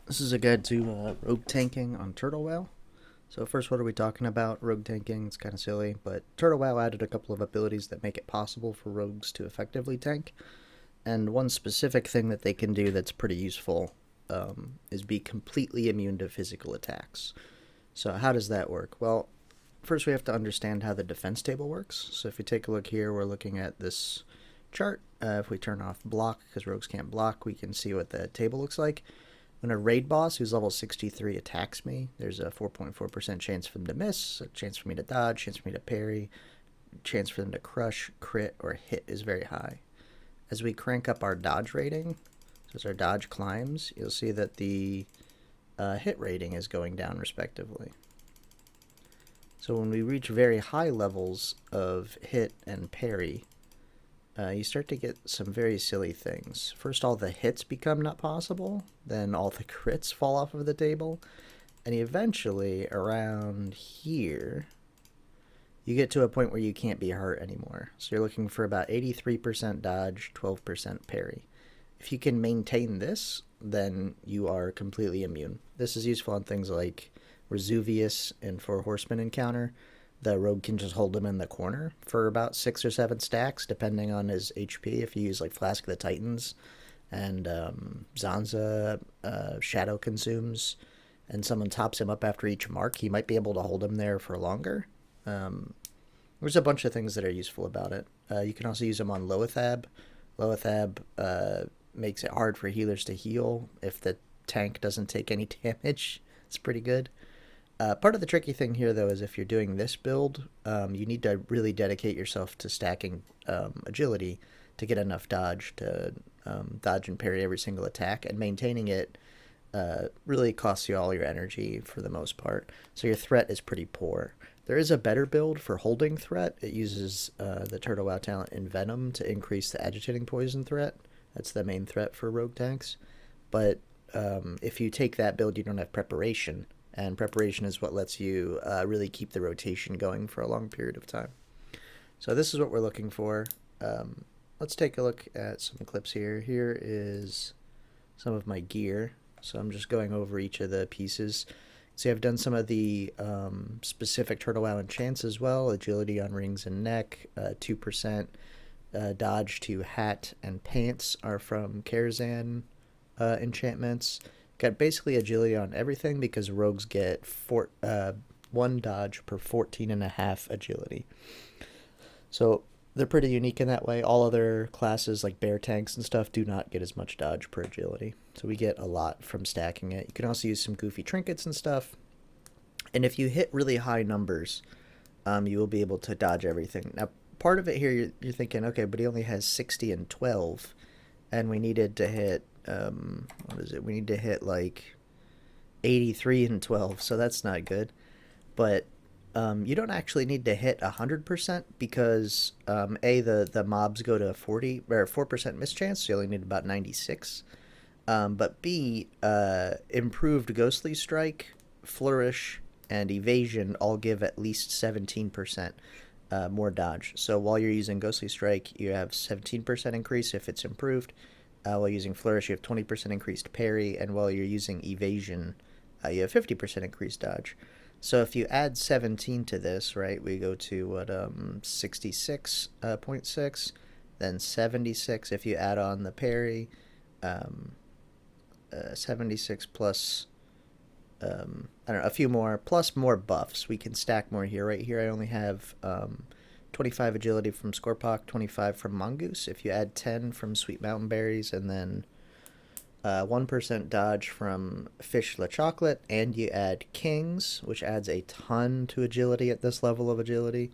This is a guide to rogue tanking on Turtle WoW. So first, what are we talking about? Rogue tanking, it's kind of silly, but Turtle WoW added a couple of abilities that make it possible for rogues to effectively tank. And one specific thing that they can do that's pretty useful is be completely immune to physical attacks. So how does that work? Well, first we have to understand how the defense table works. So if you take a look here, we're looking at this chart. If we turn off block, because rogues can't block, we can see what the table looks like. When a raid boss who's level 63 attacks me, there's a 4.4% chance for them to miss, a chance for me to dodge, chance for me to parry, chance for them to crush, crit, or hit is very high. As we crank up our dodge rating, so as our dodge climbs, you'll see that the hit rating is going down respectively. So when we reach very high levels of hit and parry, you start to get some very silly things. First, all the hits become not possible, then all the crits fall off of the table, and eventually, around here, you get to a point where you can't be hurt anymore. So you're looking for about 83% dodge, 12% parry. If you can maintain this, then you are completely immune. This is useful on things like Resuvius and Four Horsemen encounter. The rogue can just hold him in the corner for about 6 or 7 stacks, depending on his HP. If you use like Flask of the Titans and Zanza Shadow consumes, and someone tops him up after each mark, he might be able to hold him there for longer. Um, there's a bunch of things that are useful about it. You can also use them on Loathab. Loathab makes it hard for healers to heal if the tank doesn't take any damage. It's pretty good. Part of the tricky thing here, though, is if you're doing this build, you need to really dedicate yourself to stacking agility to get enough dodge to dodge and parry every single attack, and maintaining it really costs you all your energy for the most part. So your threat is pretty poor. There is a better build for holding threat. It uses the Turtle WoW talent Envenom to increase the Agitating Poison threat. That's the main threat for rogue tanks. But if you take that build, you don't have preparation, and preparation is what lets you really keep the rotation going for a long period of time. So this is what we're looking for. Let's take a look at some clips here. Here is some of my gear. So I'm just going over each of the pieces. See, I've done some of the specific Turtle WoW enchants as well. Agility on rings and neck, 2%. Dodge to hat and pants are from Karazhan enchantments. Got basically agility on everything because rogues get 1 dodge per 14.5 agility. So they're pretty unique in that way. All other classes like bear tanks and stuff do not get as much dodge per agility. So we get a lot from stacking it. You can also use some goofy trinkets and stuff. And if you hit really high numbers, you will be able to dodge everything. Now, part of it here, you're thinking, okay, but he only has 60 and 12, and we needed to hit, what is it? We need to hit like 83 and 12, so that's not good. But you don't actually need to hit 100% because the mobs go to 40 or 4% mischance, so you only need about 96. But B, improved Ghostly Strike, Flourish, and Evasion all give at least 17% more dodge. So while you're using Ghostly Strike, you have 17% increase if it's improved. While using Flourish, you have 20% increased parry, and while you're using Evasion, you have 50% increased dodge. So if you add 17 to this, right, we go to what 66.6, then 76 if you add on the parry, 76 plus I don't know, a few more plus more buffs. We can stack more here. Right here, I only have 25 agility from Scorpok, 25 from Mongoose. If you add 10 from Sweet Mountain Berries, and then 1% dodge from Fish La Chocolate, and you add Kings, which adds a ton to agility at this level of agility.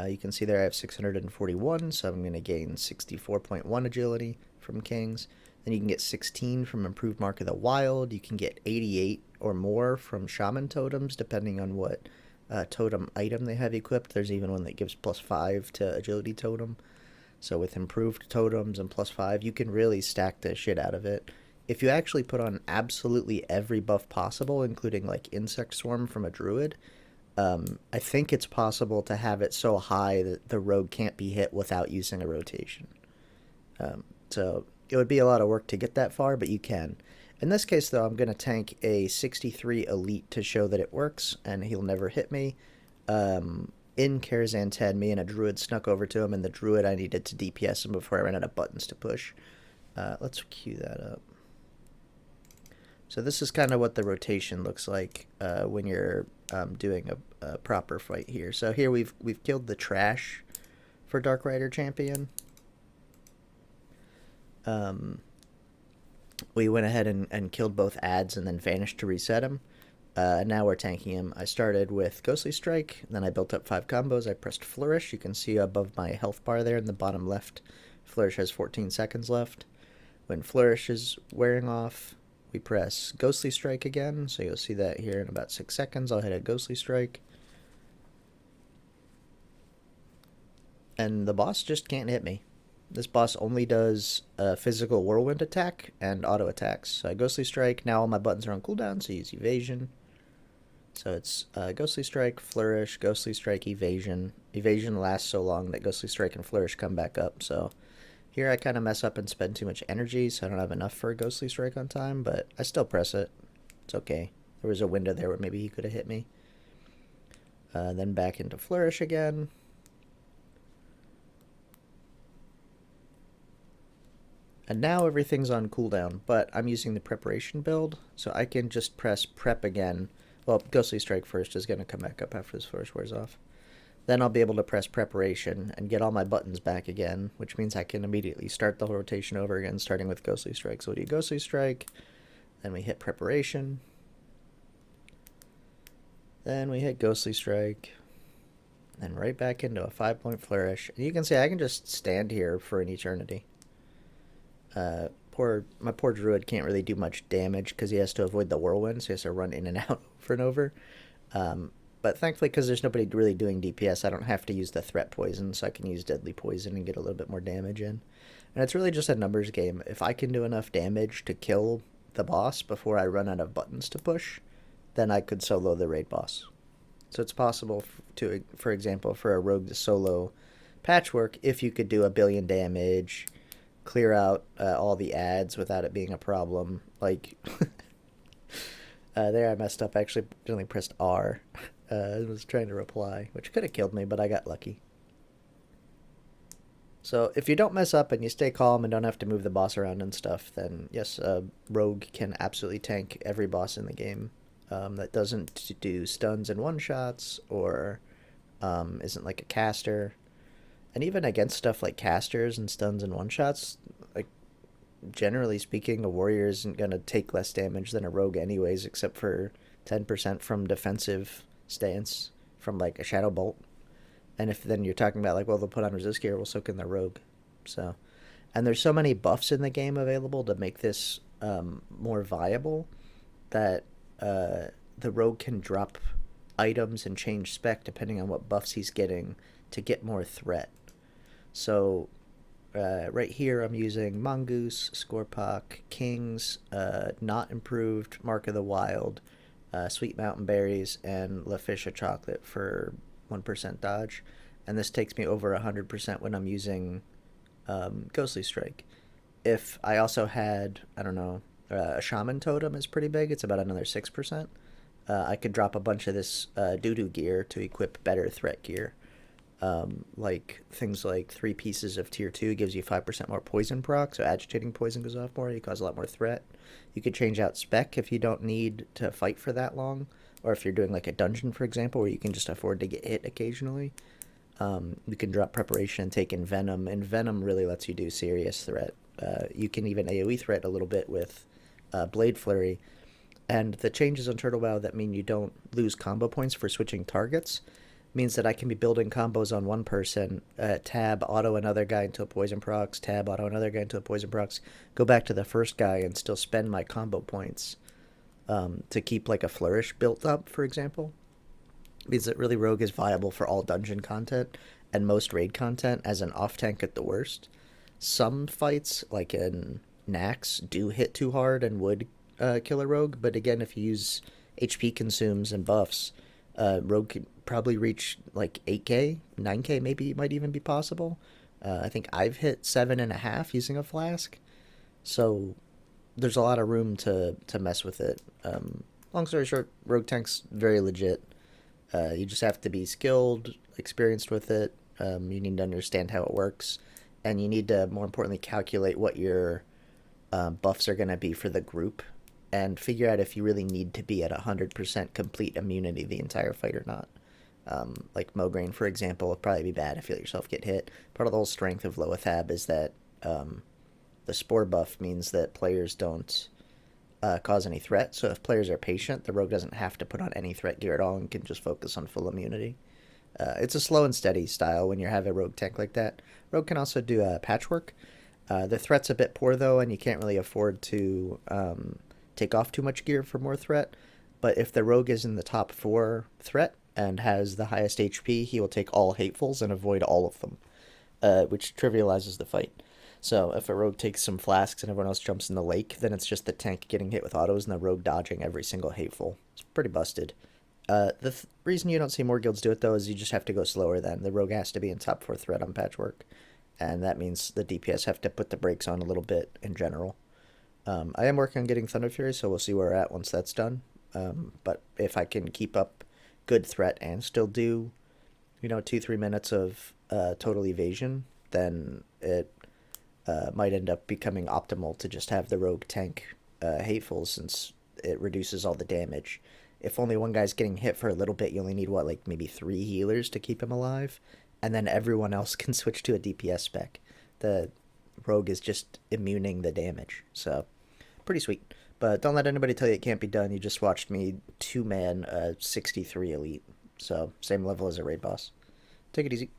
You can see there I have 641, so I'm going to gain 64.1 agility from Kings. Then you can get 16 from Improved Mark of the Wild. You can get 88 or more from Shaman Totems, depending on what totem item they have equipped. There's even one that gives plus 5 to Agility Totem. So with improved totems and plus 5, you can really stack the shit out of it. If you actually put on absolutely every buff possible, including like Insect Swarm from a Druid, I think it's possible to have it so high that the rogue can't be hit without using a rotation. So it would be a lot of work to get that far, but you can. In this case, though, I'm going to tank a 63 Elite to show that it works, and he'll never hit me. In Karazhan 10, me and a Druid snuck over to him, and the Druid I needed to DPS him before I ran out of buttons to push. Let's queue that up. So this is kind of what the rotation looks like when you're doing a proper fight here. So here we've killed the trash for Dark Rider Champion. We went ahead and killed both ads and then vanished to reset him. Now we're tanking him. I started with Ghostly Strike, then I built up 5 combos. I pressed Flourish. You can see above my health bar there in the bottom left, Flourish has 14 seconds left. When Flourish is wearing off, we press Ghostly Strike again. So you'll see that here in about 6 seconds. I'll hit a Ghostly Strike. And the boss just can't hit me. This boss only does a physical whirlwind attack and auto attacks. So Ghostly Strike. Now all my buttons are on cooldown, so use Evasion. So it's Ghostly Strike, Flourish, Ghostly Strike, Evasion. Evasion lasts so long that Ghostly Strike and Flourish come back up. So here I kind of mess up and spend too much energy, so I don't have enough for a Ghostly Strike on time, but I still press it. It's okay. There was a window there where maybe he could have hit me. Then back into Flourish again. And now everything's on cooldown, but I'm using the preparation build, so I can just press prep again. Well, Ghostly Strike first is going to come back up after this Flourish wears off. Then I'll be able to press preparation and get all my buttons back again, which means I can immediately start the whole rotation over again, starting with Ghostly Strike. So we'll do Ghostly Strike, then we hit preparation, then we hit Ghostly Strike, then right back into a 5-point Flourish. And you can see I can just stand here for an eternity. My poor Druid can't really do much damage because he has to avoid the whirlwind, so he has to run in and out over and over. But thankfully, because there's nobody really doing DPS, I don't have to use the threat poison, so I can use deadly poison and get a little bit more damage in. And it's really just a numbers game. If I can do enough damage to kill the boss before I run out of buttons to push, then I could solo the raid boss. So it's possible to, for example, for a rogue to solo Patchwork, if you could do 1 billion damage, clear out all the ads without it being a problem. Like, there I messed up. I actually only pressed R. I was trying to reply, which could have killed me, but I got lucky. So if you don't mess up and you stay calm and don't have to move the boss around and stuff, then yes, Rogue can absolutely tank every boss in the game that doesn't do stuns and one-shots or isn't like a caster. And even against stuff like casters and stuns and one-shots, like, generally speaking, a warrior isn't going to take less damage than a rogue anyways, except for 10% from defensive stance from, like, a Shadow Bolt. And if then you're talking about, like, well, they'll put on resist gear, we'll soak in the rogue. So, and there's so many buffs in the game available to make this more viable that the rogue can drop items and change spec depending on what buffs he's getting to get more threat. So right here I'm using Mongoose, Scorpok, Kings, Not Improved, Mark of the Wild, Sweet Mountain Berries, and La Fish of Chocolate for 1% dodge. And this takes me over 100% when I'm using Ghostly Strike. If I also had, I don't know, a Shaman Totem is pretty big. It's about another 6%. I could drop a bunch of this doo-doo gear to equip better threat gear. Like things like 3 pieces of tier 2 gives you 5% more poison proc, so agitating poison goes off more, you cause a lot more threat. You could change out spec if you don't need to fight for that long, or if you're doing like a dungeon, for example, where you can just afford to get hit occasionally. You can drop preparation and take Envenom. Envenom really lets you do serious threat. You can even AoE threat a little bit with Blade Flurry. And the changes on Turtle WoW that mean you don't lose combo points for switching targets means that I can be building combos on one person, tab, auto another guy into a poison procs, tab, auto another guy into a poison procs, go back to the first guy and still spend my combo points to keep like a Flourish built up, for example. It means that really Rogue is viable for all dungeon content and most raid content as an off-tank at the worst. Some fights, like in Nax, do hit too hard and would kill a Rogue, but again, if you use HP consumes and buffs, Rogue could probably reach like 8k, 9k maybe, might even be possible. I think I've hit 7.5 using a flask. So there's a lot of room to mess with it. Long story short, rogue tank's very legit. You just have to be skilled, experienced with it. You need to understand how it works, and you need to, more importantly, calculate what your buffs are going to be for the group, and figure out if you really need to be at 100% complete immunity the entire fight or not. Like Mograine, for example, would probably be bad if you let yourself get hit. Part of the whole strength of Loathab is that the spore buff means that players don't cause any threat. So if players are patient, the rogue doesn't have to put on any threat gear at all and can just focus on full immunity. It's a slow and steady style when you have a rogue tank like that. Rogue can also do patchwork. The threat's a bit poor though, and you can't really afford to take off too much gear for more threat. But if the rogue is in the top 4 threat and has the highest HP, he will take all hatefuls and avoid all of them, which trivializes the fight. So if a rogue takes some flasks and everyone else jumps in the lake, then it's just the tank getting hit with autos and the rogue dodging every single hateful. It's pretty busted. The reason you don't see more guilds do it, though, is you just have to go slower then. The rogue has to be in top 4 threat on patchwork, and that means the DPS have to put the brakes on a little bit in general. I am working on getting Thunder Fury, so we'll see where we're at once that's done. But if I can keep up good threat and still do, 2-3 minutes of total evasion, then it might end up becoming optimal to just have the rogue tank hateful, since it reduces all the damage. If only one guy's getting hit for a little bit, you only need like maybe 3 healers to keep him alive, and then everyone else can switch to a DPS spec. The rogue is just immuning the damage, so pretty sweet. But don't let anybody tell you it can't be done. You just watched me 2-man 63 elite, so same level as a raid boss. Take it easy.